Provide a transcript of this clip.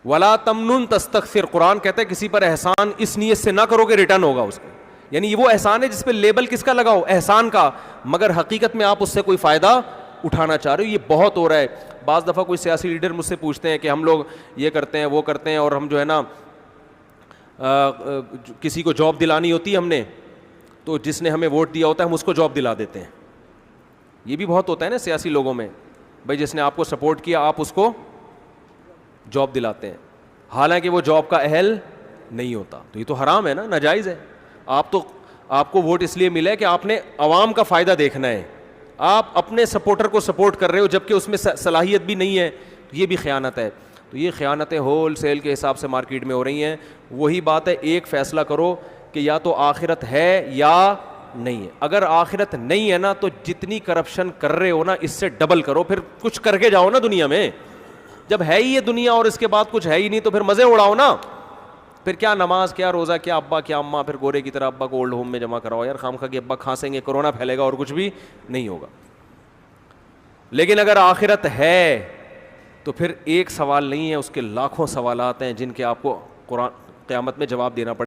ولا تمنن تستکثر، قرآن کہتا ہے کسی پر احسان اس نیت سے نہ کرو کہ ریٹرن ہوگا اس کو، یعنی وہ احسان ہے جس پہ لیبل کس کا لگاؤ، احسان کا، مگر حقیقت میں آپ اس سے کوئی فائدہ اٹھانا چاہ رہے ہو. یہ بہت ہو رہا ہے. بعض دفعہ کوئی سیاسی لیڈر مجھ سے پوچھتے ہیں کہ ہم لوگ یہ کرتے ہیں وہ کرتے ہیں، اور ہم جو ہے نا کسی کو جاب دلانی ہوتی ہے ہم نے، تو جس نے ہمیں ووٹ دیا ہوتا ہے ہم اس کو جاب دلا دیتے ہیں. یہ بھی بہت ہوتا ہے نا سیاسی لوگوں میں، بھائی جس نے آپ کو سپورٹ کیا آپ اس کو جاب دلاتے ہیں، حالانکہ وہ جاب کا اہل نہیں ہوتا. تو یہ تو حرام ہے نا، ناجائز ہے. آپ کو ووٹ اس لیے ملا ہے کہ آپ نے عوام کا فائدہ دیکھنا ہے، آپ اپنے سپورٹر کو سپورٹ کر رہے ہو جبکہ اس میں صلاحیت بھی نہیں ہے. یہ بھی خیانت ہے. تو یہ خیانتیں ہول سیل کے حساب سے مارکیٹ میں ہو رہی ہیں. وہی بات ہے، ایک فیصلہ کرو کہ یا تو آخرت ہے یا نہیں ہے. اگر آخرت نہیں ہے نا تو جتنی کرپشن کر رہے ہو نا اس سے ڈبل کرو، پھر کچھ کر کے جاؤ نا دنیا میں. جب ہے ہی یہ دنیا اور اس کے بعد کچھ ہے ہی نہیں تو پھر مزے اڑاؤ نا. پھر کیا نماز، کیا روزہ، کیا ابا کیا اماں، پھر گورے کی طرح ابا کو اولڈ ہوم میں جمع کراؤ یار، خامخواہ کہ ابا کھانسیں گے، کورونا پھیلے گا اور کچھ بھی نہیں ہوگا. لیکن اگر آخرت ہے تو پھر ایک سوال نہیں ہے، اس کے لاکھوں سوالات ہیں جن کے آپ کو قرآن قیامت میں جواب دینا پڑے.